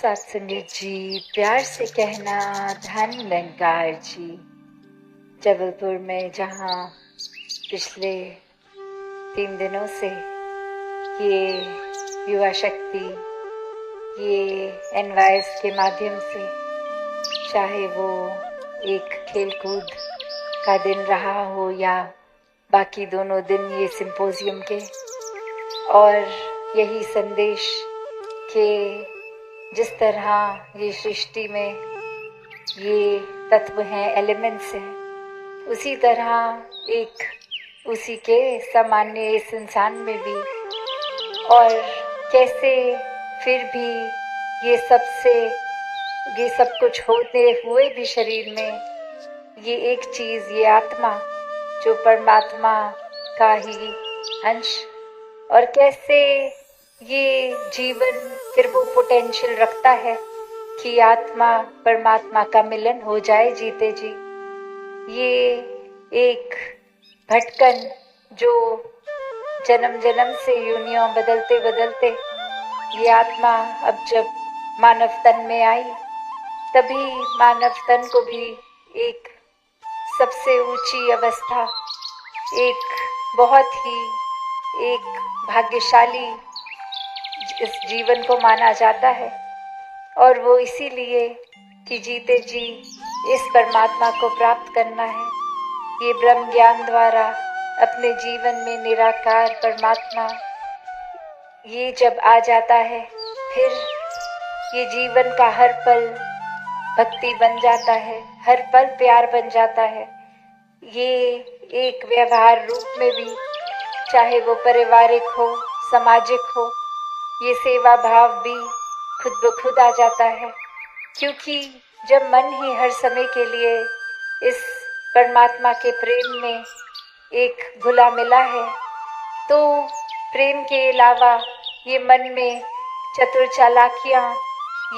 सत्संगीत जी, प्यार से कहना धन निरंकार जी। जबलपुर में जहाँ पिछले 3 दिनों से ये युवा शक्ति, ये एनवाइस के माध्यम से, चाहे वो एक खेलकूद का दिन रहा हो या बाकी दोनों दिन ये सिंपोजियम के, और यही संदेश के जिस तरह ये सृष्टि में ये तत्व हैं, एलिमेंट्स हैं, उसी तरह एक उसी के सामान्य इस इंसान में भी, और कैसे फिर भी ये सब कुछ होते हुए भी शरीर में ये एक चीज़, ये आत्मा जो परमात्मा का ही अंश, और कैसे ये जीवन फिर वो पोटेंशियल रखता है कि आत्मा परमात्मा का मिलन हो जाए जीते जी। ये एक भटकन जो जन्म जन्म से यूनियों बदलते बदलते ये आत्मा अब जब मानव तन में आई, तभी मानव तन को भी एक सबसे ऊंची अवस्था, एक बहुत ही एक भाग्यशाली इस जीवन को माना जाता है। और वो इसीलिए कि जीते जी इस परमात्मा को प्राप्त करना है। ये ब्रह्म ज्ञान द्वारा अपने जीवन में निराकार परमात्मा ये जब आ जाता है, फिर ये जीवन का हर पल भक्ति बन जाता है, हर पल प्यार बन जाता है। ये एक व्यवहार रूप में भी, चाहे वो पारिवारिक हो, सामाजिक हो, ये सेवा भाव भी खुद ब खुद आ जाता है। क्योंकि जब मन ही हर समय के लिए इस परमात्मा के प्रेम में एक घुला मिला है, तो प्रेम के अलावा ये मन में चतुर चालाकियाँ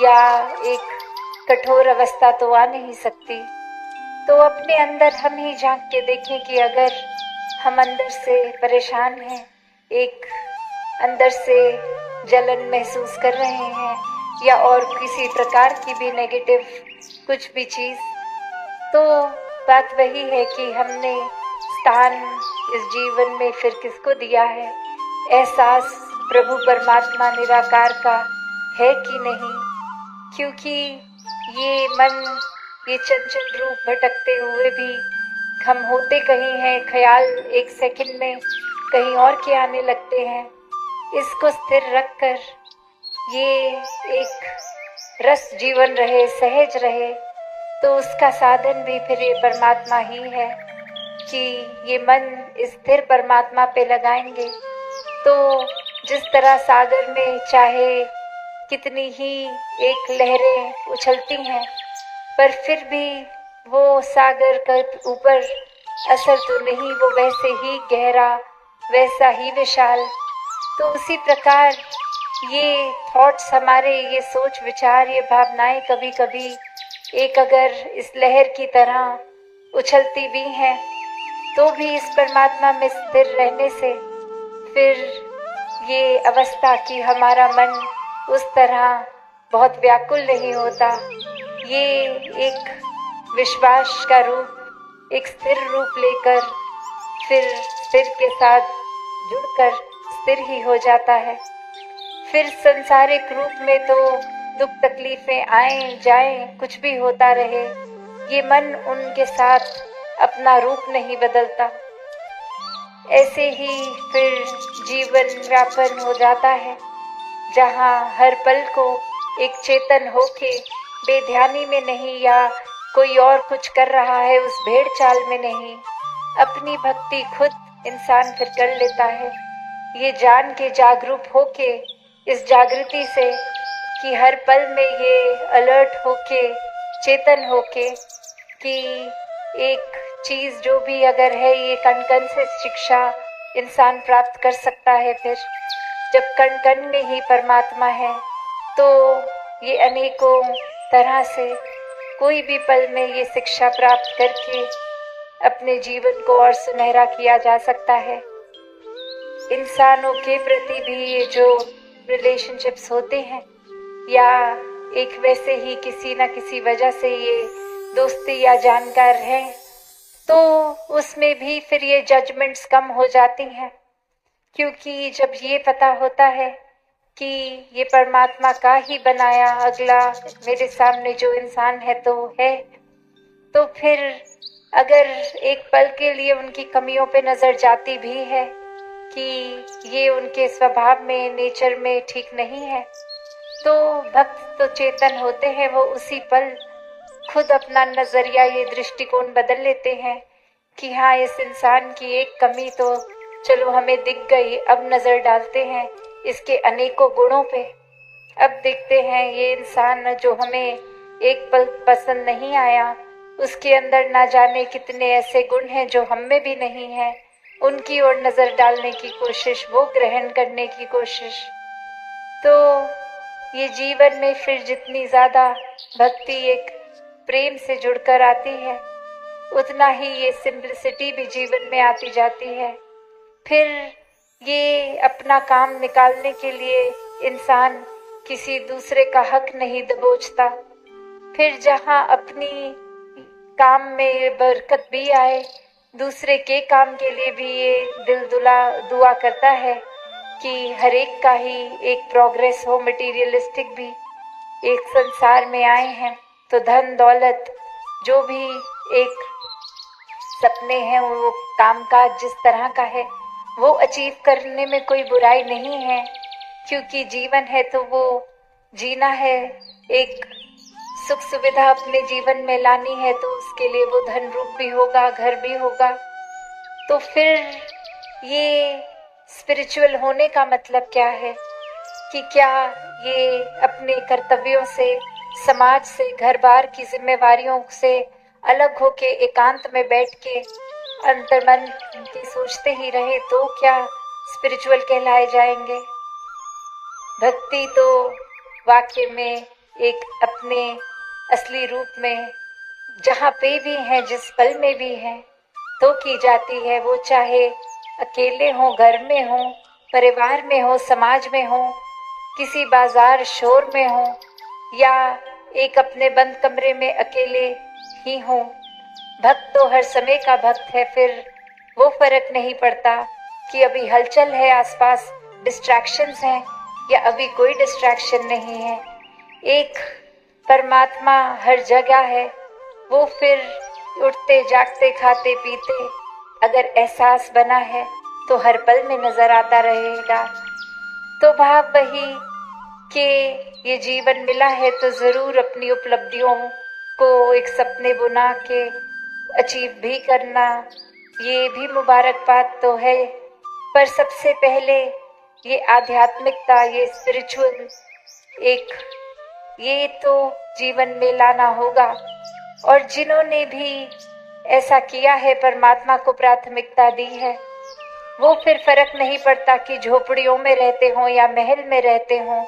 या एक कठोर अवस्था तो आ नहीं सकती। तो अपने अंदर हम ही झांक के देखें कि अगर हम अंदर से परेशान हैं, एक अंदर से जलन महसूस कर रहे हैं या और किसी प्रकार की भी नेगेटिव कुछ भी चीज़, तो बात वही है कि हमने स्थान इस जीवन में फिर किसको दिया है। एहसास प्रभु परमात्मा निराकार का है कि नहीं, क्योंकि ये मन, ये चंचल रूप भटकते हुए भी हम होते कहीं हैं, ख्याल एक सेकंड में कहीं और के आने लगते हैं। इसको स्थिर रखकर ये एक रस जीवन रहे, सहज रहे, तो उसका साधन भी फिर ये परमात्मा ही है कि ये मन स्थिर परमात्मा पे लगाएंगे तो जिस तरह सागर में चाहे कितनी ही एक लहरें उछलती हैं, पर फिर भी वो सागर के ऊपर असर तो नहीं, वो वैसे ही गहरा, वैसा ही विशाल। तो उसी प्रकार ये थॉट्स हमारे, ये सोच विचार, ये भावनाएं कभी कभी एक अगर इस लहर की तरह उछलती भी हैं, तो भी इस परमात्मा में स्थिर रहने से फिर ये अवस्था कि हमारा मन उस तरह बहुत व्याकुल नहीं होता। ये एक विश्वास का रूप, एक स्थिर रूप लेकर फिर स्थिर के साथ जुड़कर स्थिर ही हो जाता है। फिर संसारिक रूप में तो दुख तकलीफें आए जाएं, कुछ भी होता रहे, ये मन उनके साथ अपना रूप नहीं बदलता। ऐसे ही फिर जीवन व्यापन हो जाता है, जहाँ हर पल को एक चेतन होके बेध्यानी में नहीं या कोई और कुछ कर रहा है उस भेड़ चाल में नहीं, अपनी भक्ति खुद इंसान फिर कर लेता है। ये जान के जागरूक होके, इस जागृति से कि हर पल में ये अलर्ट होके, चेतन होके कि एक चीज़ जो भी अगर है, ये कण कण से शिक्षा इंसान प्राप्त कर सकता है। फिर जब कण कण में ही परमात्मा है, तो ये अनेकों तरह से कोई भी पल में ये शिक्षा प्राप्त करके अपने जीवन को और सुनहरा किया जा सकता है। इंसानों के प्रति भी ये जो रिलेशनशिप्स होते हैं या एक वैसे ही किसी न किसी वजह से ये दोस्ती या जानकार है, तो उसमें भी फिर ये जजमेंट्स कम हो जाती हैं, क्योंकि जब ये पता होता है कि ये परमात्मा का ही बनाया अगला मेरे सामने जो इंसान है तो है, तो फिर अगर एक पल के लिए उनकी कमियों पे नजर जाती भी है कि ये उनके स्वभाव में, नेचर में ठीक नहीं है, तो भक्त तो चेतन होते हैं, वो उसी पल खुद अपना नजरिया, ये दृष्टिकोण बदल लेते हैं कि हाँ, इस इंसान की एक कमी तो चलो हमें दिख गई, अब नजर डालते हैं इसके अनेकों गुणों पे। अब देखते हैं ये इंसान जो हमें एक पल पसंद नहीं आया, उसके अंदर ना जाने कितने ऐसे गुण हैं जो हम में भी नहीं है, उनकी ओर नजर डालने की कोशिश, वो ग्रहण करने की कोशिश। तो ये जीवन में फिर जितनी ज्यादा भक्ति एक प्रेम से जुड़कर आती है, उतना ही ये सिंपलिसिटी भी जीवन में आती जाती है। फिर ये अपना काम निकालने के लिए इंसान किसी दूसरे का हक नहीं दबोचता। फिर जहाँ अपनी काम में बरकत भी आए, दूसरे के काम के लिए भी ये दिल दुआ करता है कि हर एक का ही एक प्रोग्रेस हो, मटेरियलिस्टिक भी। एक संसार में आए हैं तो धन दौलत जो भी एक सपने हैं, वो कामकाज जिस तरह का है वो अचीव करने में कोई बुराई नहीं है, क्योंकि जीवन है तो वो जीना है, एक सुख सुविधा अपने जीवन में लानी है, तो उसके लिए वो धन रूप भी होगा, घर भी होगा। तो फिर ये स्पिरिचुअल होने का मतलब क्या है कि क्या ये अपने कर्तव्यों से, समाज से, घर बार की जिम्मेवारियों से अलग होके एकांत में बैठ के अंतर्मन की सोचते ही रहे तो क्या स्पिरिचुअल कहलाए जाएंगे? भक्ति तो वाक्य में एक अपने असली रूप में जहाँ पे भी है, जिस पल में भी है, तो की जाती है। वो चाहे अकेले हो, घर में हो, परिवार में हो, समाज में हो, किसी बाजार शोर में हो, या एक अपने बंद कमरे में अकेले ही हो। भक्त तो हर समय का भक्त है। फिर वो फर्क नहीं पड़ता कि अभी हलचल है आसपास, डिस्ट्रैक्शंस हैं, या अभी कोई डिस्ट्रैक्शन नहीं है। एक परमात्मा हर जगह है। वो फिर उठते जागते खाते पीते अगर एहसास बना है तो हर पल में नजर आता रहेगा। तो भाव वही कि ये जीवन मिला है तो जरूर अपनी उपलब्धियों को एक सपने बुना के अचीव भी करना, ये भी मुबारक बात तो है। पर सबसे पहले ये आध्यात्मिकता, ये स्पिरिचुअल एक, ये तो जीवन में लाना होगा। और जिन्होंने भी ऐसा किया है, परमात्मा को प्राथमिकता दी है, वो फिर फर्क नहीं पड़ता कि झोपड़ियों में रहते हों या महल में रहते हों,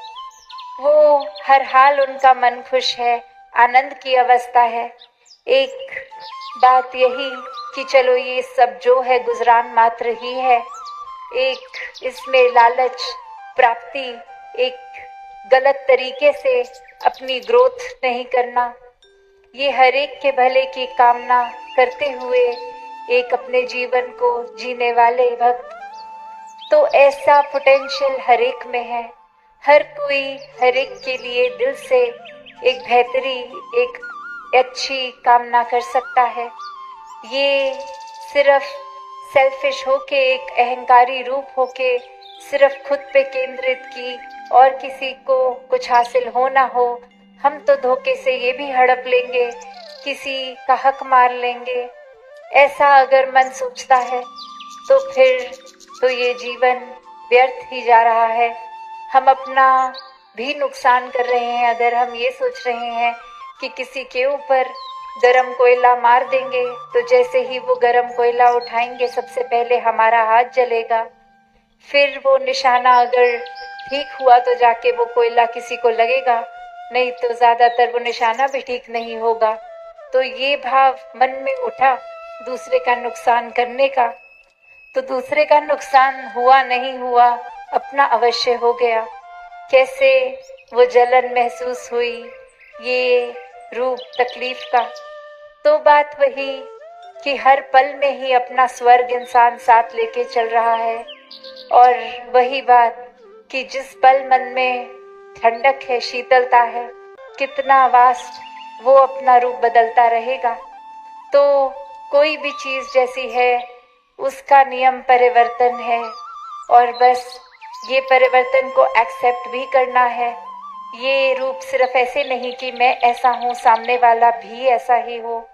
वो हर हाल उनका मन खुश है, आनंद की अवस्था है। एक बात यही कि चलो ये सब जो है गुजरान मात्र ही है, एक इसमें लालच, प्राप्ति, एक गलत तरीके से अपनी ग्रोथ नहीं करना, ये हर एक के भले की कामना करते हुए एक अपने जीवन को जीने वाले भक्त, तो ऐसा पोटेंशियल हर एक में है। हर कोई हर एक के लिए दिल से एक बेहतरी, एक अच्छी कामना कर सकता है। ये सिर्फ सेल्फिश होके, एक अहंकारी रूप होके सिर्फ खुद पे केंद्रित की और किसी को कुछ हासिल हो ना हो, हम तो धोखे से ये भी हड़प लेंगे, किसी का हक मार लेंगे, ऐसा अगर मन सोचता है तो फिर तो ये जीवन व्यर्थ ही जा रहा है। हम अपना भी नुकसान कर रहे हैं अगर हम ये सोच रहे हैं कि किसी के ऊपर गरम कोयला मार देंगे तो जैसे ही वो गरम कोयला उठाएंगे सबसे पहले हमारा हाथ जलेगा, फिर वो निशाना अगर ठीक हुआ तो जाके वो कोयला किसी को लगेगा, नहीं तो ज्यादातर वो निशाना भी ठीक नहीं होगा। तो ये भाव मन में उठा दूसरे का नुकसान करने का, तो दूसरे का नुकसान हुआ नहीं हुआ, अपना अवश्य हो गया। कैसे वो जलन महसूस हुई, ये रूप तकलीफ का, तो बात वही कि हर पल में ही अपना स्वर्ग इंसान साथ लेके चल रहा है। और वही बात कि जिस पल मन में ठंडक है, शीतलता है, कितना वास्ट वो अपना रूप बदलता रहेगा। तो कोई भी चीज जैसी है उसका नियम परिवर्तन है, और बस ये परिवर्तन को एक्सेप्ट भी करना है। ये रूप सिर्फ ऐसे नहीं कि मैं ऐसा हूँ, सामने वाला भी ऐसा ही हो,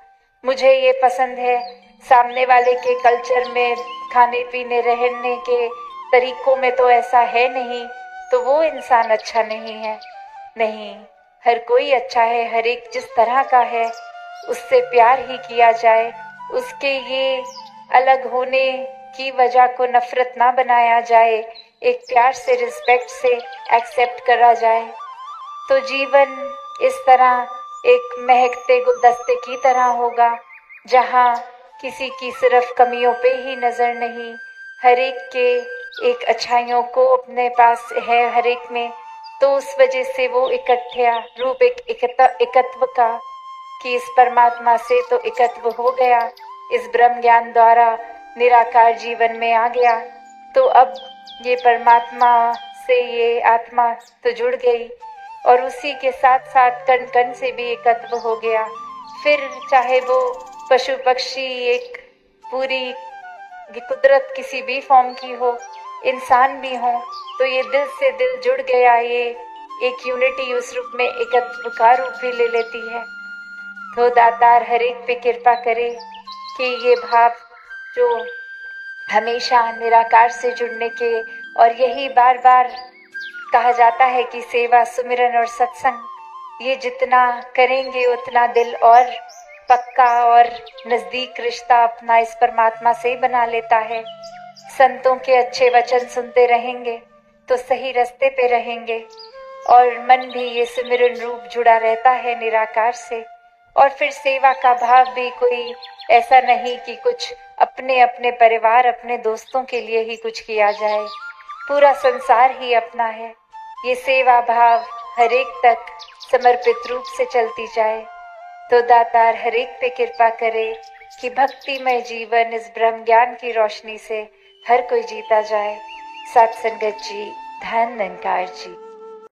मुझे ये पसंद है, सामने वाले के कल्चर में, खाने पीने रहने के तरीकों में तो ऐसा है नहीं, तो वो इंसान अच्छा नहीं है। नहीं, हर कोई अच्छा है, हर एक जिस तरह का है उससे प्यार ही किया जाए, उसके ये अलग होने की वजह को नफरत ना बनाया जाए, एक प्यार से, रिस्पेक्ट से एक्सेप्ट करा जाए। तो जीवन इस तरह एक महकते गुलदस्ते की तरह होगा, जहाँ किसी की सिर्फ कमियों पे ही नजर नहीं, हर एक के एक अच्छाइयों को अपने पास है हर एक में। तो उस वजह से वो इकट्ठा रूप एक एकत्व का, कि इस परमात्मा से तो एकत्व हो गया, इस ब्रह्म ज्ञान द्वारा निराकार जीवन में आ गया। तो अब ये परमात्मा से ये आत्मा तो जुड़ गई, और उसी के साथ साथ कण कण से भी एकत्व हो गया। फिर चाहे वो पशु पक्षी, एक पूरी कुदरत किसी भी फॉर्म की हो, इंसान भी हो, तो ये दिल से दिल जुड़ गया, ये एक यूनिटी उस रूप में एकत्व का रूप भी ले लेती है। तो दातार हर एक पे कृपा करे कि ये भाव जो हमेशा निराकार से जुड़ने के, और यही बार बार कहा जाता है कि सेवा, सुमिरन और सत्संग, ये जितना करेंगे उतना दिल और पक्का और नजदीक रिश्ता अपना इस परमात्मा से बना लेता है। संतों के अच्छे वचन सुनते रहेंगे तो सही रास्ते पे रहेंगे, और मन भी ये सुमिरन रूप जुड़ा रहता है निराकार से। और फिर सेवा का भाव भी कोई ऐसा नहीं कि कुछ अपने अपने परिवार, अपने दोस्तों के लिए ही कुछ किया जाए, पूरा संसार ही अपना है। ये सेवा भाव हर एक तक समर्पित रूप से चलती जाए। तो दातार हर एक पे कृपा करे कि भक्तिमय जीवन इस ब्रह्म ज्ञान की रोशनी से हर कोई जीता जाए। सत्संगत जी, धन निरंकार जी।